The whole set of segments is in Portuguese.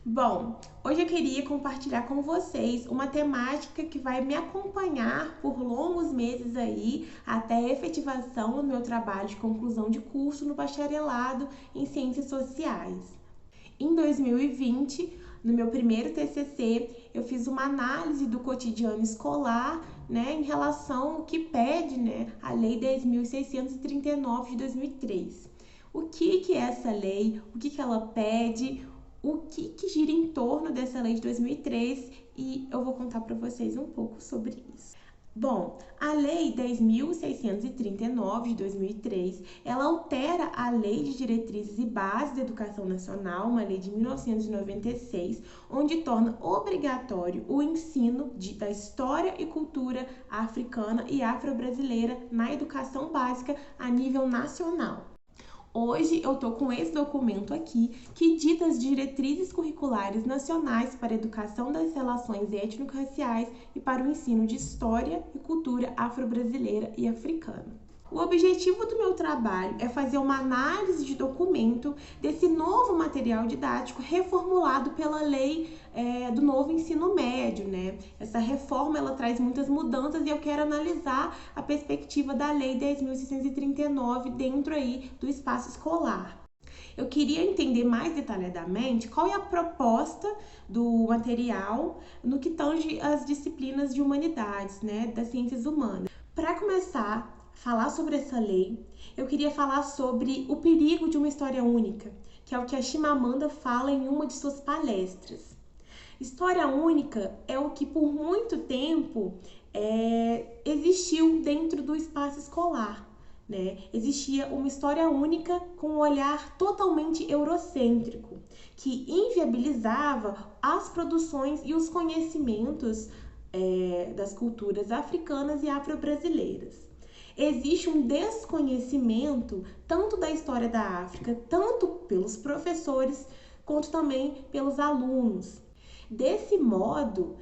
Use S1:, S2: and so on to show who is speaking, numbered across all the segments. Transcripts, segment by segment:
S1: Bom, hoje eu queria compartilhar com vocês uma temática que vai me acompanhar por longos meses aí, até a efetivação do meu trabalho de conclusão de curso no bacharelado em Ciências Sociais. Em 2020, no meu primeiro TCC, eu fiz uma análise do cotidiano escolar, em relação ao que pede, a Lei 10.639 de 2003. O que é essa lei? O que ela pede? O que gira em torno dessa lei de 2003 e eu vou contar para vocês um pouco sobre isso. Bom, a Lei 10.639 de 2003, ela altera a Lei de Diretrizes e Bases da Educação Nacional, uma lei de 1996, onde torna obrigatório o ensino da história e cultura africana e afro-brasileira na educação básica a nível nacional. Hoje eu tô com esse documento aqui que dita as diretrizes curriculares nacionais para a educação das relações étnico-raciais e para o ensino de história e cultura afro-brasileira e africana. O objetivo do meu trabalho é fazer uma análise de documento desse novo material didático reformulado pela lei do novo ensino médio, Essa reforma ela traz muitas mudanças e eu quero analisar a perspectiva da lei 10.639 dentro aí do espaço escolar. Eu queria entender mais detalhadamente qual é a proposta do material no que tange as disciplinas de humanidades, das ciências humanas. Para começar, falar sobre essa lei, eu queria falar sobre o perigo de uma história única, que é o que a Chimamanda fala em uma de suas palestras. História única é o que por muito tempo existiu dentro do espaço escolar. Existia uma história única com um olhar totalmente eurocêntrico, que inviabilizava as produções e os conhecimentos das culturas africanas e afro-brasileiras. Existe um desconhecimento tanto da história da África, tanto pelos professores, quanto também pelos alunos. Desse modo,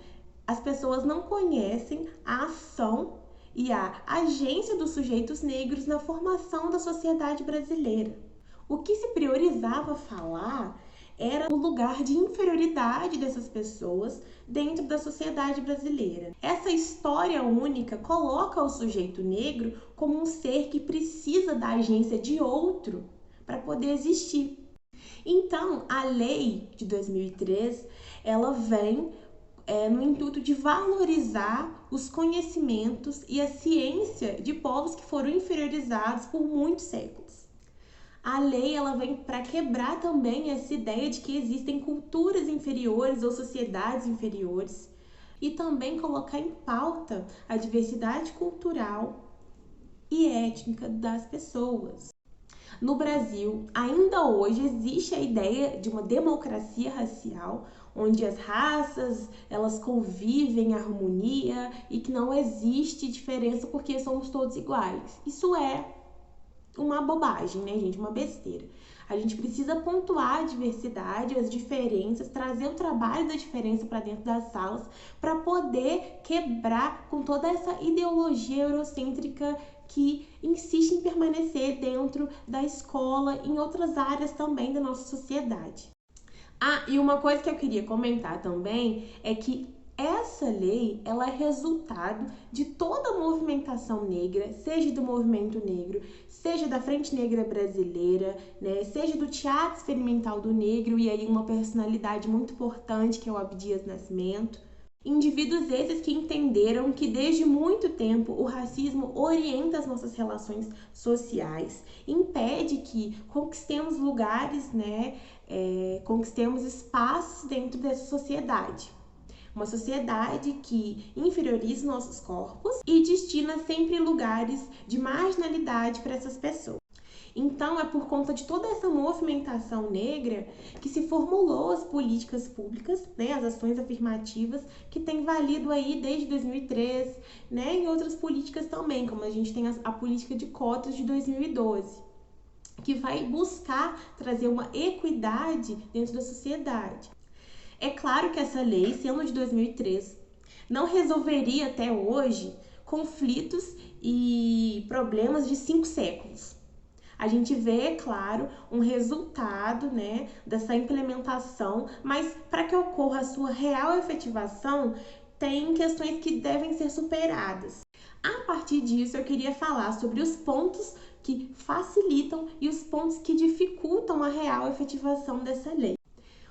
S1: as pessoas não conhecem a ação e a agência dos sujeitos negros na formação da sociedade brasileira. O que se priorizava falar era o lugar de inferioridade dessas pessoas dentro da sociedade brasileira. Essa história única coloca o sujeito negro como um ser que precisa da agência de outro para poder existir. Então, a lei de 2003, ela vem no intuito de valorizar os conhecimentos e a ciência de povos que foram inferiorizados por muitos séculos. A lei ela vem para quebrar também essa ideia de que existem culturas inferiores ou sociedades inferiores e também colocar em pauta a diversidade cultural e étnica das pessoas. No Brasil, ainda hoje existe a ideia de uma democracia racial, onde as raças elas convivem em harmonia e que não existe diferença porque somos todos iguais. Isso é uma bobagem, gente? Uma besteira. A gente precisa pontuar a diversidade, as diferenças, trazer o trabalho da diferença para dentro das salas para poder quebrar com toda essa ideologia eurocêntrica que insiste em permanecer dentro da escola, em outras áreas também da nossa sociedade. E uma coisa que eu queria comentar também é que essa lei ela é resultado de toda a movimentação negra, seja do movimento negro, seja da Frente Negra Brasileira, seja do Teatro Experimental do Negro, e aí uma personalidade muito importante que é o Abdias Nascimento. Indivíduos esses que entenderam que desde muito tempo o racismo orienta as nossas relações sociais, impede que conquistemos lugares, conquistemos espaços dentro dessa sociedade. Uma sociedade que inferioriza nossos corpos e destina sempre lugares de marginalidade para essas pessoas. Então, é por conta de toda essa movimentação negra que se formulou as políticas públicas, as ações afirmativas, que tem valido aí desde 2003, e outras políticas também, como a gente tem a política de cotas de 2012, que vai buscar trazer uma equidade dentro da sociedade. É claro que essa lei, sendo de 2003, não resolveria até hoje conflitos e problemas de 5 séculos. A gente vê, claro, um resultado, né, dessa implementação, mas para que ocorra a sua real efetivação, tem questões que devem ser superadas. A partir disso, eu queria falar sobre os pontos que facilitam e os pontos que dificultam a real efetivação dessa lei.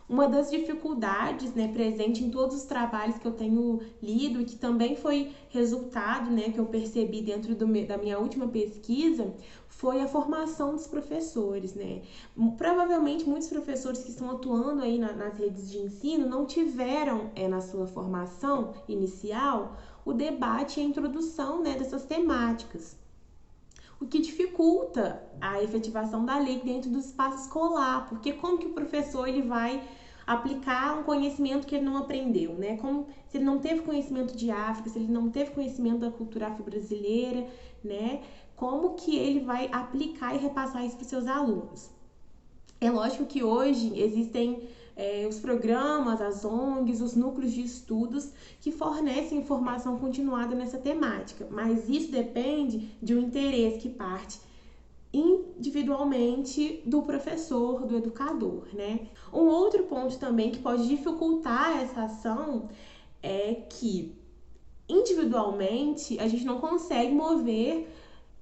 S1: Uma das dificuldades, né, presente em todos os trabalhos que eu tenho lido e que também foi resultado, né, que eu percebi dentro da minha última pesquisa, foi a formação dos professores, né? Provavelmente muitos professores que estão atuando aí nas redes de ensino não tiveram na sua formação inicial o debate e a introdução, né, dessas temáticas, o que dificulta a efetivação da lei dentro do espaço escolar, porque como que o professor ele vai aplicar um conhecimento que ele não aprendeu, né? Como se ele não teve conhecimento de África, se ele não teve conhecimento da cultura afro-brasileira, né? Como que ele vai aplicar e repassar isso para os seus alunos? É lógico que hoje existem os programas, as ONGs, os núcleos de estudos que fornecem informação continuada nessa temática, mas isso depende de um interesse que parte individualmente do professor, do educador, né? Um outro ponto também que pode dificultar essa ação é que individualmente a gente não consegue mover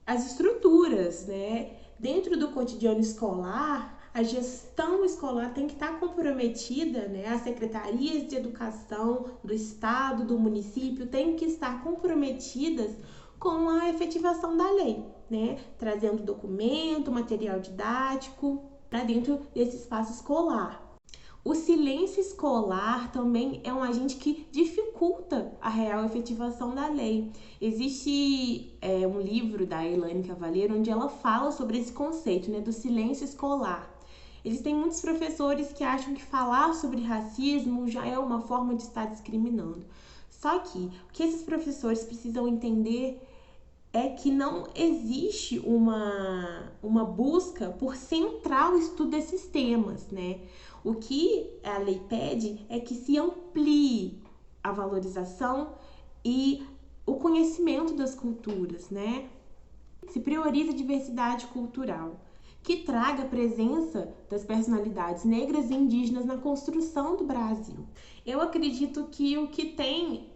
S1: as estruturas, né? Dentro do cotidiano escolar, a gestão escolar tem que estar comprometida, né? As secretarias de educação do estado, do município, têm que estar comprometidas com a efetivação da lei, né? Trazendo documento, material didático para dentro desse espaço escolar. O silêncio escolar também é um agente que dificulta a real efetivação da lei. Existe um livro da Elaine Cavaleiro onde ela fala sobre esse conceito, né, do silêncio escolar. Existem muitos professores que acham que falar sobre racismo já é uma forma de estar discriminando. Só que o que esses professores precisam entender é que não existe uma busca por centrar o estudo desses temas, né? O que a lei pede é que se amplie a valorização e o conhecimento das culturas, né? Se prioriza a diversidade cultural, que traga a presença das personalidades negras e indígenas na construção do Brasil. Eu acredito que o que tem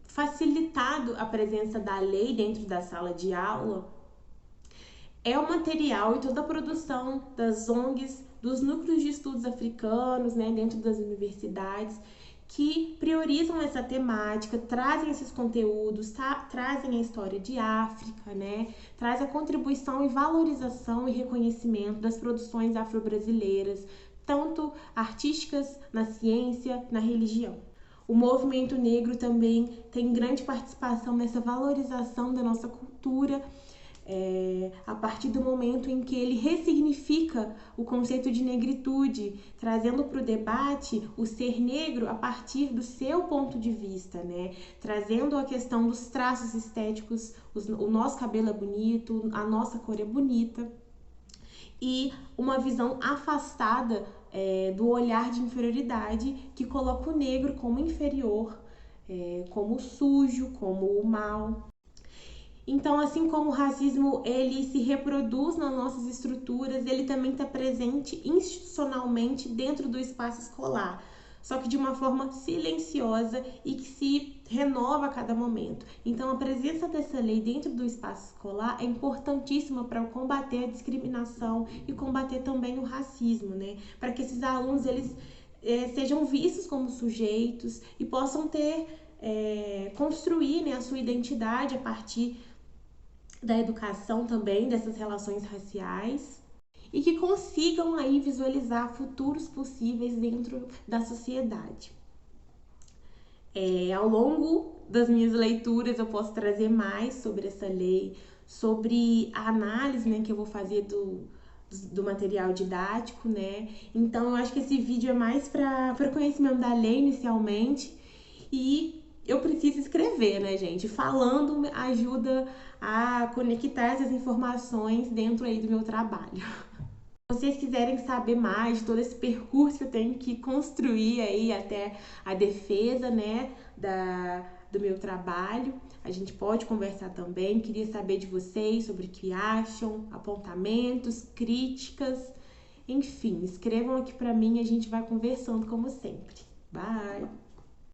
S1: facilitado a presença da lei dentro da sala de aula é o material e toda a produção das ONGs, dos núcleos de estudos africanos, né, dentro das universidades, que priorizam essa temática, trazem esses conteúdos, trazem a história de África, né, traz a contribuição e valorização e reconhecimento das produções afro-brasileiras, tanto artísticas, na ciência, na religião. O movimento negro também tem grande participação nessa valorização da nossa cultura, a partir do momento em que ele ressignifica o conceito de negritude, trazendo para o debate o ser negro a partir do seu ponto de vista, né? Trazendo a questão dos traços estéticos, o nosso cabelo é bonito, a nossa cor é bonita, e uma visão afastada do olhar de inferioridade que coloca o negro como inferior, como sujo, como o mal. Então, assim como o racismo ele se reproduz nas nossas estruturas, ele também está presente institucionalmente dentro do espaço escolar, só que de uma forma silenciosa e que se renova a cada momento. Então, a presença dessa lei dentro do espaço escolar é importantíssima para combater a discriminação e combater também o racismo, né? Para que esses alunos eles sejam vistos como sujeitos e possam construir, né, a sua identidade a partir da educação também, dessas relações raciais, e que consigam aí visualizar futuros possíveis dentro da sociedade. Ao longo das minhas leituras eu posso trazer mais sobre essa lei, sobre a análise, né, que eu vou fazer do material didático, né? Então eu acho que esse vídeo é mais para o conhecimento da lei inicialmente, e eu preciso escrever, né, gente? Falando ajuda a conectar essas informações dentro aí do meu trabalho. Se vocês quiserem saber mais de todo esse percurso que eu tenho que construir aí até a defesa, né, do meu trabalho. A gente pode conversar também. Queria saber de vocês sobre o que acham, apontamentos, críticas. Enfim, escrevam aqui para mim e a gente vai conversando como sempre. Bye!